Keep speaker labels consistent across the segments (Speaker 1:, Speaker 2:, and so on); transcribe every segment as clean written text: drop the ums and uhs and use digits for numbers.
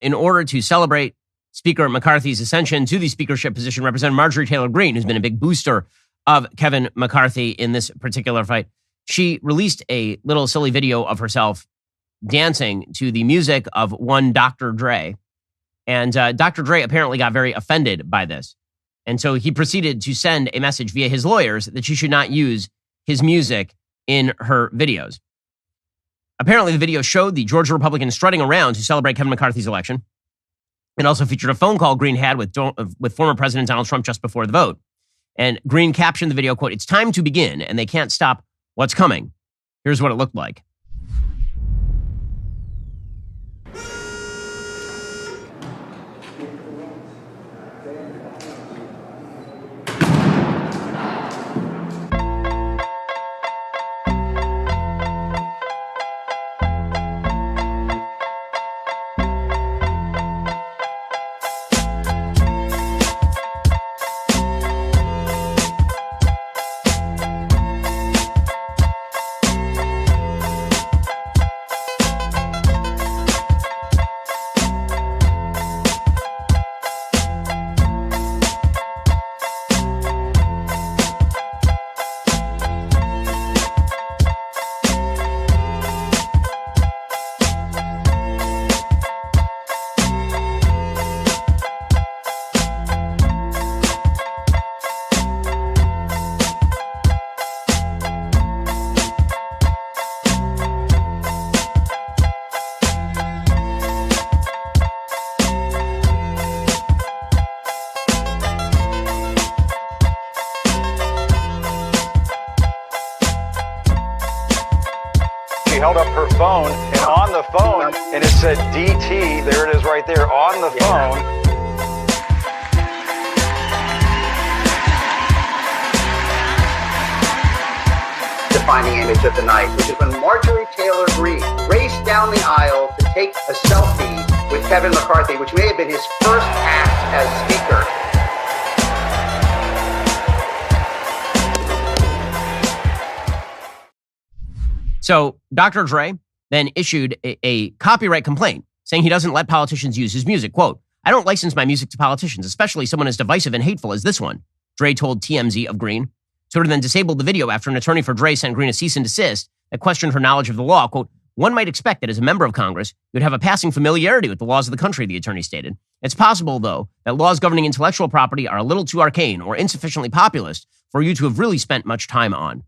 Speaker 1: In order to celebrate Speaker McCarthy's ascension to the speakership position, Representative Marjorie Taylor Greene, who's been a big booster of Kevin McCarthy in this particular fight, she released a little silly video of herself dancing to the music of one Dr. Dre. And Dr. Dre apparently got very offended by this. And so he proceeded to send a message via his lawyers that she should not use his music in her videos. Apparently, the video showed the Georgia Republicans strutting around to celebrate Kevin McCarthy's election. It also featured a phone call Greene had with former President Donald Trump just before the vote. And Greene captioned the video, quote, "It's time to begin, and they can't stop what's coming." Here's what it looked like.
Speaker 2: Held up her phone, and on the phone, and it said DT, there it is right there on the phone.
Speaker 3: Defining image of the night, which is when Marjorie Taylor Greene raced down the aisle to take a selfie with Kevin McCarthy, which may have been his first act as Speaker.
Speaker 1: So Dr. Dre then issued a copyright complaint saying he doesn't let politicians use his music. Quote, "I don't license my music to politicians, especially someone as divisive and hateful as this one," Dre told TMZ of Greene. Twitter then disabled the video after an attorney for Dre sent Greene a cease and desist that questioned her knowledge of the law. Quote, "One might expect that as a member of Congress, you'd have a passing familiarity with the laws of the country," the attorney stated. "It's possible, though, that laws governing intellectual property are a little too arcane or insufficiently populist for you to have really spent much time on."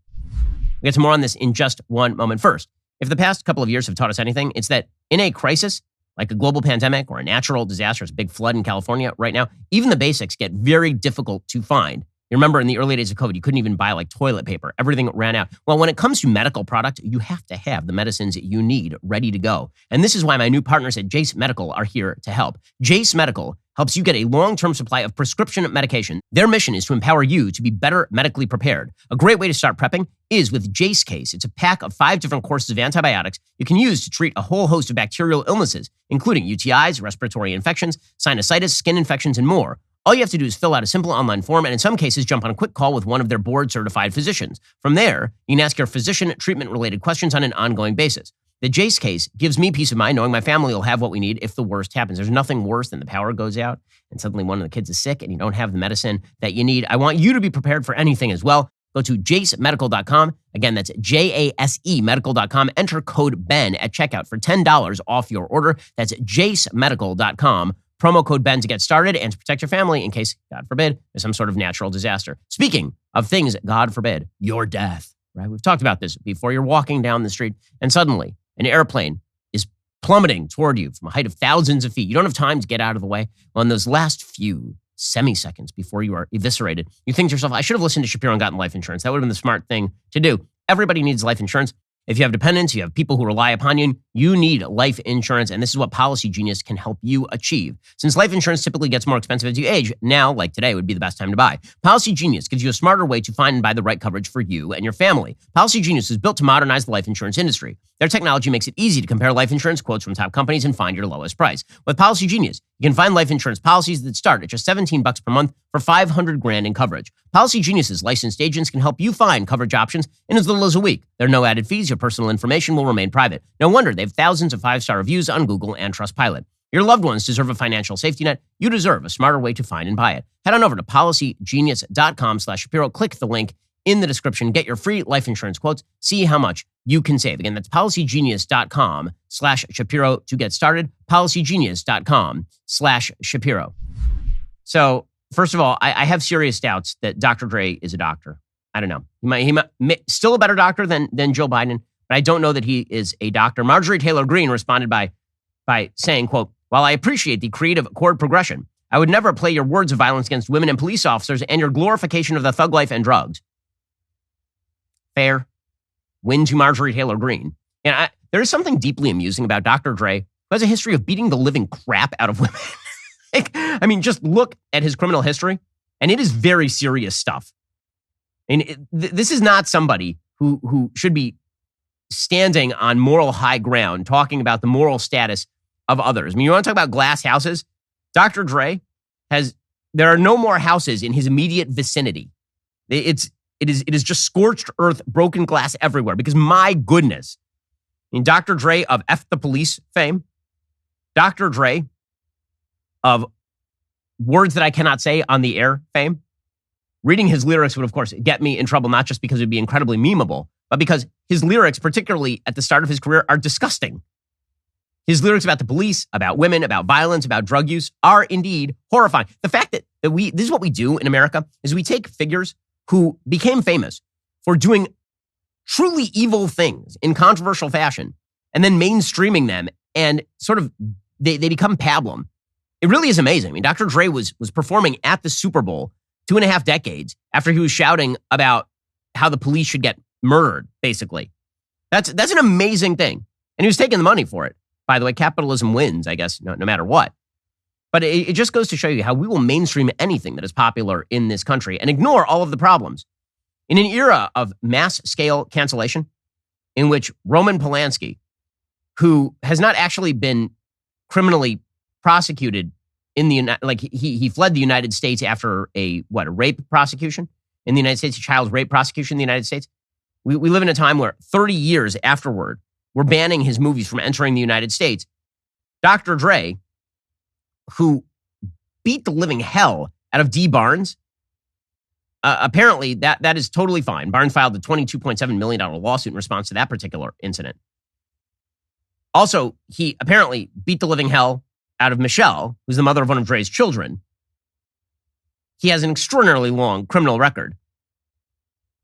Speaker 1: We'll get to more on this in just one moment. First, if the past couple of years have taught us anything, it's that in a crisis, like a global pandemic or a natural disaster, a big flood in California right now, even the basics get very difficult to find. You remember in the early days of COVID, you couldn't even buy like toilet paper. Everything ran out. Well, when it comes to medical product, you have to have the medicines you need ready to go. And this is why my new partners at Jace Medical are here to help. Jace Medical helps you get a long-term supply of prescription medication. Their mission is to empower you to be better medically prepared. A great way to start prepping is with Jace Case. It's a pack of 5 different courses of antibiotics you can use to treat a whole host of bacterial illnesses, including UTIs, respiratory infections, sinusitis, skin infections, and more. All you have to do is fill out a simple online form and in some cases jump on a quick call with one of their board-certified physicians. From there, you can ask your physician treatment-related questions on an ongoing basis. The Jace Case gives me peace of mind knowing my family will have what we need if the worst happens. There's nothing worse than the power goes out and suddenly one of the kids is sick and you don't have the medicine that you need. I want you to be prepared for anything as well. Go to jacemedical.com. Again, that's JASE medical.com. Enter code BEN at checkout for $10 off your order. That's jacemedical.com. Promo code BEN to get started and to protect your family in case, God forbid, there's some sort of natural disaster. Speaking of things, God forbid, your death, right? We've talked about this before. You're walking down the street and suddenly an airplane is plummeting toward you from a height of thousands of feet. You don't have time to get out of the way. Well, in those last few semi-seconds before you are eviscerated, you think to yourself, I should have listened to Shapiro and gotten life insurance. That would have been the smart thing to do. Everybody needs life insurance. If you have dependents, you have people who rely upon you, you need life insurance, and this is what Policy Genius can help you achieve. Since life insurance typically gets more expensive as you age, now, like today, would be the best time to buy. Policy Genius gives you a smarter way to find and buy the right coverage for you and your family. Policy Genius is built to modernize the life insurance industry. Their technology makes it easy to compare life insurance quotes from top companies and find your lowest price. With Policy Genius, you can find life insurance policies that start at just $17 per month for $500,000 in coverage. Policy Genius's licensed agents can help you find coverage options in as little as a week. There are no added fees. Your personal information will remain private. No wonder they have thousands of 5-star reviews on Google and Trustpilot. Your loved ones deserve a financial safety net. You deserve a smarter way to find and buy it. Head on over to policygenius.com/Shapiro. Click the link in the description. Get your free life insurance quotes. See how much you can save. Again, that's policygenius.com/Shapiro to get started. Policygenius.com/Shapiro. So, first of all, I have serious doubts that Dr. Dre is a doctor. I don't know. He might still a better doctor than Joe Biden, but I don't know that he is a doctor. Marjorie Taylor Greene responded by saying, quote, "While I appreciate the creative chord progression, I would never play your words of violence against women and police officers and your glorification of the thug life and drugs." Fair. Win to Marjorie Taylor Greene. And there is something deeply amusing about Dr. Dre, who has a history of beating the living crap out of women. Just look at his criminal history, and it is very serious stuff. And this is not somebody who should be standing on moral high ground, talking about the moral status of others. I mean, you want to talk about glass houses? Dr. Dre there are no more houses in his immediate vicinity. It is just scorched earth, broken glass everywhere, because my goodness. I mean, Dr. Dre of F the Police fame, Dr. Dre of words that I cannot say on the air fame. Reading his lyrics would, of course, get me in trouble, not just because it would be incredibly memeable, but because his lyrics, particularly at the start of his career, are disgusting. His lyrics about the police, about women, about violence, about drug use are indeed horrifying. The fact that this is what we do in America, is we take figures who became famous for doing truly evil things in controversial fashion and then mainstreaming them, and sort of they become pablum. It really is amazing. I mean, Dr. Dre was performing at the Super Bowl 2.5 decades after he was shouting about how the police should get murdered, basically. That's an amazing thing. And he was taking the money for it. By the way, capitalism wins, I guess, no matter what. But it just goes to show you how we will mainstream anything that is popular in this country and ignore all of the problems. In an era of mass-scale cancellation, in which Roman Polanski, who has not actually been criminally prosecuted in the he fled the United States after a rape prosecution in the United States, a child's rape prosecution in the United States. We live in a time where 30 years afterward, we're banning his movies from entering the United States. Dr. Dre, who beat the living hell out of D. Barnes, apparently that is totally fine. Barnes filed a $22.7 million lawsuit in response to that particular incident. Also, he apparently beat the living hell out of Michelle, who's the mother of one of Dre's children. He has an extraordinarily long criminal record.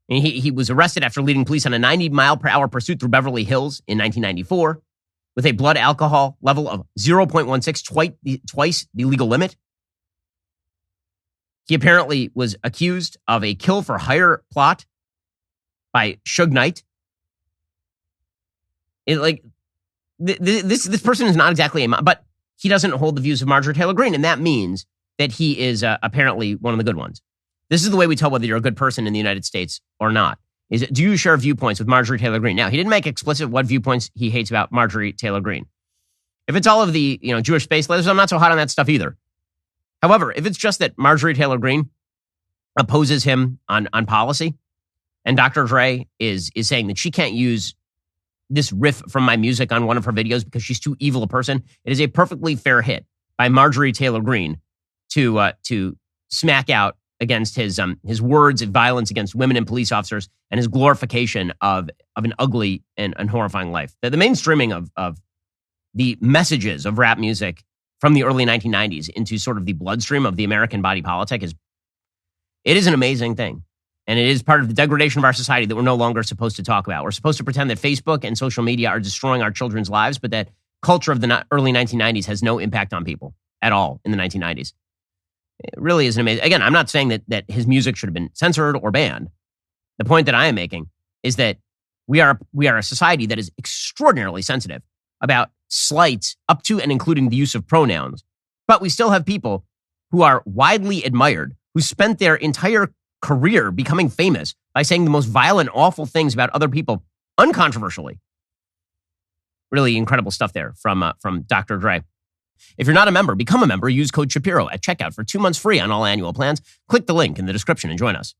Speaker 1: And he was arrested after leading police on a 90-mile-per-hour pursuit through Beverly Hills in 1994 with a blood alcohol level of 0.16, twice the legal limit. He apparently was accused of a kill-for-hire plot by Suge Knight. This person is not exactly but he doesn't hold the views of Marjorie Taylor Greene, and that means that he is apparently one of the good ones. This is the way we tell whether you're a good person in the United States or not. Do you share viewpoints with Marjorie Taylor Greene? Now, he didn't make explicit what viewpoints he hates about Marjorie Taylor Greene. If it's all of the Jewish space lasers, I'm not so hot on that stuff either. However, if it's just that Marjorie Taylor Greene opposes him on policy, and Dr. Dre is saying that she can't use this riff from my music on one of her videos because she's too evil a person, it is a perfectly fair hit by Marjorie Taylor Greene to smack out against his words of violence against women and police officers and his glorification of an ugly and horrifying life. The mainstreaming of the messages of rap music from the early 1990s into sort of the bloodstream of the American body politic is an amazing thing. And it is part of the degradation of our society that we're no longer supposed to talk about. We're supposed to pretend that Facebook and social media are destroying our children's lives, but that culture of the early 1990s has no impact on people at all in the 1990s. It really is amazing. Again, I'm not saying that his music should have been censored or banned. The point that I am making is that we are a society that is extraordinarily sensitive about slights up to and including the use of pronouns. But we still have people who are widely admired, who spent their entire career becoming famous by saying the most violent, awful things about other people uncontroversially. Really incredible stuff there from Dr. Dre. If you're not a member, become a member. Use code Shapiro at checkout for 2 months free on all annual plans. Click the link in the description and join us.